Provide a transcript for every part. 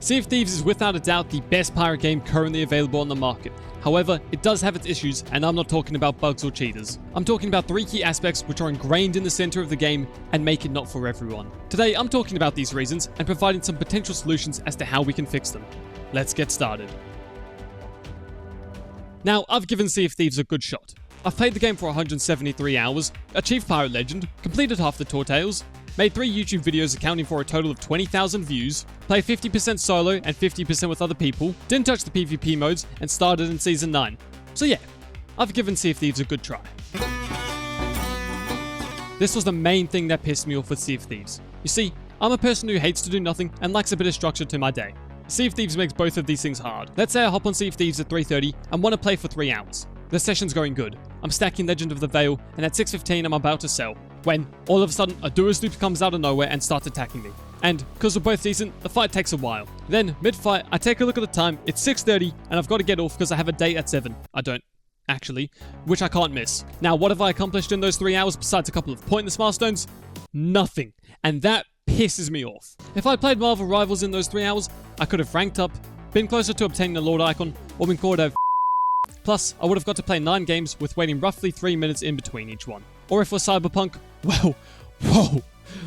Sea of Thieves is without a doubt the best pirate game currently available on the market. However, it does have its issues, and I'm not talking about bugs or cheaters. I'm talking about 3 key aspects which are ingrained in the center of the game and make it not for everyone. Today, I'm talking about these reasons and providing some potential solutions as to how we can fix them. Let's get started. Now, I've given Sea of Thieves a good shot. I've played the game for 173 hours, achieved Pirate Legend, completed half the Tour Tales, made 3 YouTube videos accounting for a total of 20,000 views, played 50% solo and 50% with other people, didn't touch the PvP modes, and started in Season 9. So yeah, I've given Sea of Thieves a good try. This was the main thing that pissed me off with Sea of Thieves. You see, I'm a person who hates to do nothing and likes a bit of structure to my day. Sea of Thieves makes both of these things hard. Let's say I hop on Sea of Thieves at 3:30 and want to play for 3 hours. The session's going good. I'm stacking Legend of the Veil, and at 6:15 I'm about to sell, when all of a sudden a duo sloop comes out of nowhere and starts attacking me. And because we're both decent, the fight takes a while. Then, mid-fight, I take a look at the time, it's 6:30, and I've got to get off because I have a date at 7. I don't, actually, which I can't miss. Now, what have I accomplished in those 3 hours besides a couple of pointless milestones? Nothing. And that pisses me off. If I played Marvel Rivals in those 3 hours, I could have ranked up, been closer to obtaining a Lord icon, or been called a Plus, I would have got to play 9 games with waiting roughly 3 minutes in between each one. Or if we're Cyberpunk, well, whoa,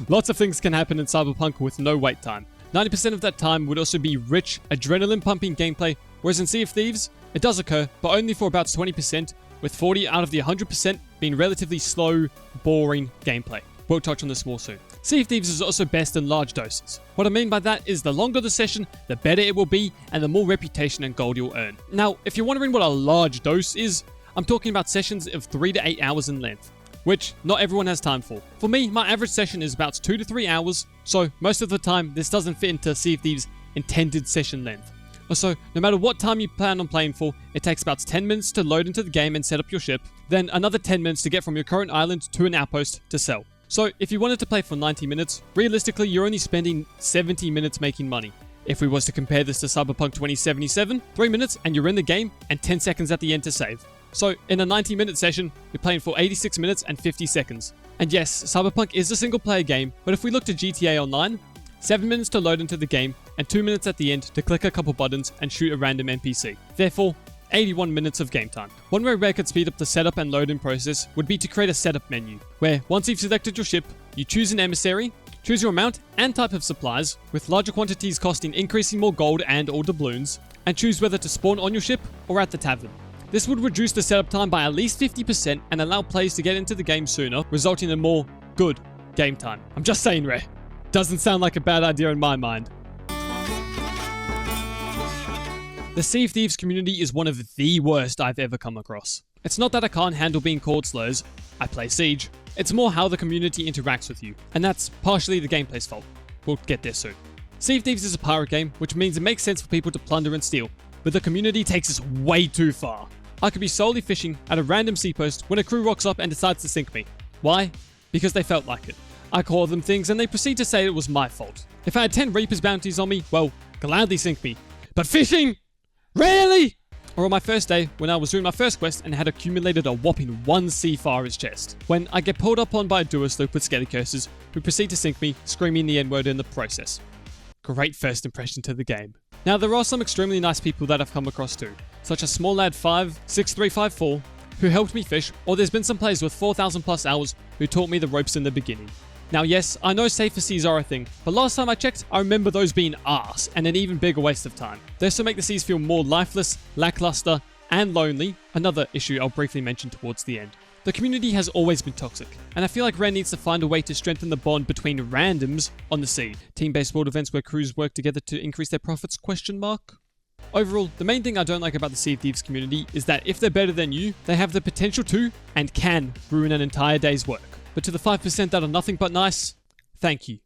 lots of things can happen in Cyberpunk with no wait time. 90% of that time would also be rich, adrenaline-pumping gameplay, whereas in Sea of Thieves, it does occur, but only for about 20%, with 40 out of the 100% being relatively slow, boring gameplay. We'll touch on this more soon. Sea of Thieves is also best in large doses. What I mean by that is the longer the session, the better it will be, and the more reputation and gold you'll earn. Now, if you're wondering what a large dose is, I'm talking about sessions of 3 to 8 hours in length, which not everyone has time for. For me, my average session is about 2 to 3 hours, so most of the time, this doesn't fit into Sea of Thieves' intended session length. Also, no matter what time you plan on playing for, it takes about 10 minutes to load into the game and set up your ship, then another 10 minutes to get from your current island to an outpost to sell. So, if you wanted to play for 90 minutes, realistically you're only spending 70 minutes making money. If we was to compare this to Cyberpunk 2077, 3 minutes and you're in the game, and 10 seconds at the end to save. So, in a 90-minute session, you're playing for 86 minutes and 50 seconds. And yes, Cyberpunk is a single-player game, but if we look to GTA Online, 7 minutes to load into the game, and 2 minutes at the end to click a couple buttons and shoot a random NPC. Therefore, 81 minutes of game time. One way Rare could speed up the setup and load-in process would be to create a setup menu, where once you've selected your ship, you choose an emissary, choose your amount and type of supplies, with larger quantities costing increasing more gold and or doubloons, and choose whether to spawn on your ship or at the tavern. This would reduce the setup time by at least 50% and allow players to get into the game sooner, resulting in more good game time. I'm just saying, Rare. Doesn't sound like a bad idea in my mind. The Sea of Thieves community is one of the worst I've ever come across. It's not that I can't handle being called slurs, I play Siege, it's more how the community interacts with you, and that's partially the gameplay's fault. We'll get there soon. Sea of Thieves is a pirate game, which means it makes sense for people to plunder and steal, but the community takes this way too far. I could be solely fishing at a random seapost when a crew rocks up and decides to sink me. Why? Because they felt like it. I call them things and they proceed to say it was my fault. If I had 10 Reapers bounties on me, well, gladly sink me. But fishing? Really? Or on my first day, when I was doing my first quest and had accumulated a whopping 1 Seafarer's chest, when I get pulled up on by a duo sloop with skelly curses, who proceed to sink me, screaming the N-word in the process. Great first impression to the game. Now there are some extremely nice people that I've come across too, such as SmallLad56354, who helped me fish, or there's been some players with 4,000 plus hours who taught me the ropes in the beginning. Now yes, I know safer seas are a thing, but last time I checked, I remember those being arse and an even bigger waste of time. They also make the seas feel more lifeless, lackluster, and lonely, another issue I'll briefly mention towards the end. The community has always been toxic, and I feel like Rare needs to find a way to strengthen the bond between randoms on the sea. Team-based world events where crews work together to increase their profits, ? Overall, the main thing I don't like about the Sea of Thieves community is that if they're better than you, they have the potential to, and can, ruin an entire day's work. But to the 5% that are nothing but nice, thank you.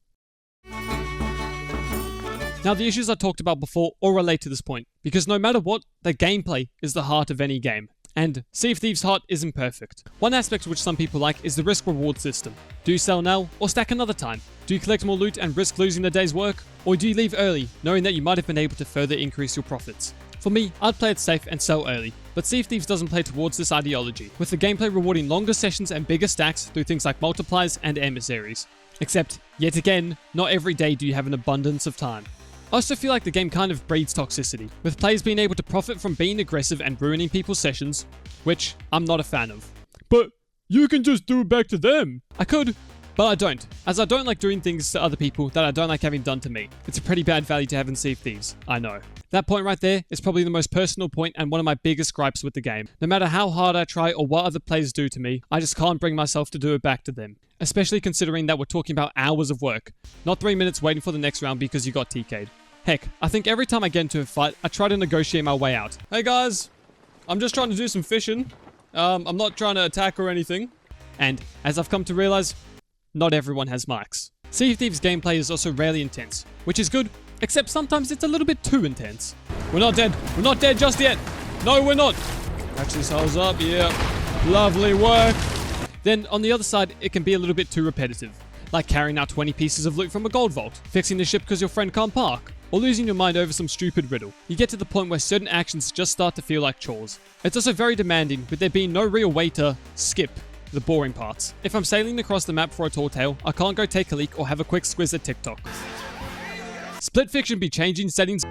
Now the issues I talked about before all relate to this point, because no matter what, the gameplay is the heart of any game. And Sea of Thieves' heart isn't perfect. One aspect which some people like is the risk-reward system. Do you sell now, or stack another time? Do you collect more loot and risk losing a day's work? Or do you leave early, knowing that you might have been able to further increase your profits? For me, I'd play it safe and sell early, but Sea of Thieves doesn't play towards this ideology, with the gameplay rewarding longer sessions and bigger stacks through things like multipliers and emissaries. Except, yet again, not every day do you have an abundance of time. I also feel like the game kind of breeds toxicity, with players being able to profit from being aggressive and ruining people's sessions, which I'm not a fan of. But you can just do it back to them. I could, but I don't, as I don't like doing things to other people that I don't like having done to me. It's a pretty bad value to have in Sea of Thieves, I know. That point right there is probably the most personal point and one of my biggest gripes with the game. No matter how hard I try or what other players do to me, I just can't bring myself to do it back to them. Especially considering that we're talking about hours of work, not 3 minutes waiting for the next round because you got TK'd. Heck, I think every time I get into a fight, I try to negotiate my way out. Hey guys, I'm just trying to do some fishing. I'm not trying to attack or anything. And, as I've come to realize, not everyone has mics. Sea of Thieves gameplay is also rarely intense, which is good, except sometimes it's a little bit too intense. We're not dead. We're not dead just yet. No, we're not. Catch these holes up. Yeah. Lovely work. Then, on the other side, it can be a little bit too repetitive. Like carrying out 20 pieces of loot from a gold vault, fixing the ship because your friend can't park, or losing your mind over some stupid riddle. You get to the point where certain actions just start to feel like chores. It's also very demanding, with there being no real way to skip the boring parts. If I'm sailing across the map for a tall tale, I can't go take a leak or have a quick squiz at TikTok. Split fiction be changing settings,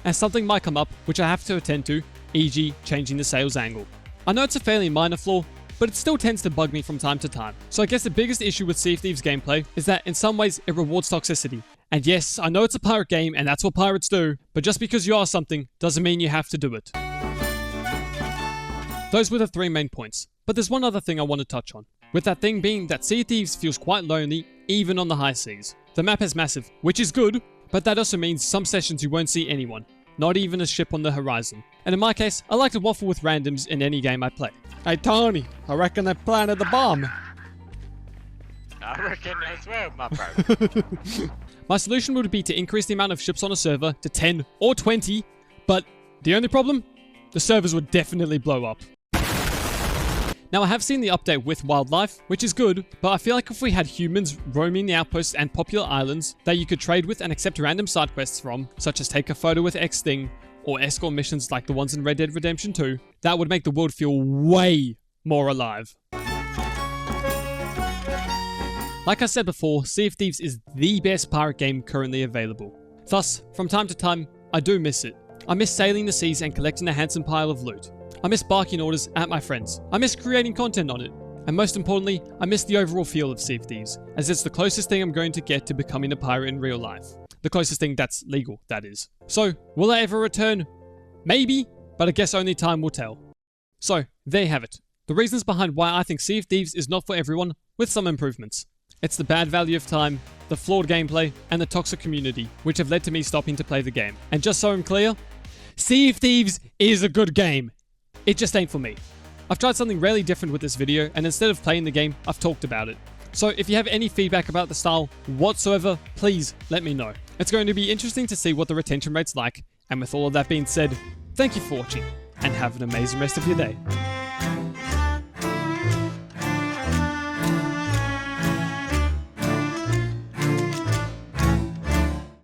and something might come up which I have to attend to, e.g. changing the sails angle. I know it's a fairly minor flaw, but it still tends to bug me from time to time. So I guess the biggest issue with Sea of Thieves gameplay is that in some ways it rewards toxicity. And yes, I know it's a pirate game and that's what pirates do, but just because you are something doesn't mean you have to do it. Those were the 3 main points, but there's one other thing I want to touch on. With that thing being that Sea of Thieves feels quite lonely even on the high seas. The map is massive, which is good, but that also means some sessions you won't see anyone, not even a ship on the horizon. And in my case, I like to waffle with randoms in any game I play. Hey Tony, I reckon they planted the bomb. I reckon as well, my bro. My solution would be to increase the amount of ships on a server to 10 or 20, but the only problem? The servers would definitely blow up. Now I have seen the update with wildlife, which is good, but I feel like if we had humans roaming the outposts and popular islands that you could trade with and accept random side quests from, such as take a photo with X thing, or escort missions like the ones in Red Dead Redemption 2, that would make the world feel way more alive. Like I said before, Sea of Thieves is the best pirate game currently available. Thus, from time to time, I do miss it. I miss sailing the seas and collecting a handsome pile of loot. I miss barking orders at my friends. I miss creating content on it. And most importantly, I miss the overall feel of Sea of Thieves, as it's the closest thing I'm going to get to becoming a pirate in real life. The closest thing that's legal, that is. So, will I ever return? Maybe, but I guess only time will tell. So, there you have it. The reasons behind why I think Sea of Thieves is not for everyone, with some improvements. It's the bad value of time, the flawed gameplay, and the toxic community, which have led to me stopping to play the game. And just so I'm clear, Sea of Thieves is a good game. It just ain't for me. I've tried something really different with this video, and instead of playing the game, I've talked about it. So if you have any feedback about the style whatsoever, please let me know. It's going to be interesting to see what the retention rate's like, and with all of that being said, thank you for watching, and have an amazing rest of your day.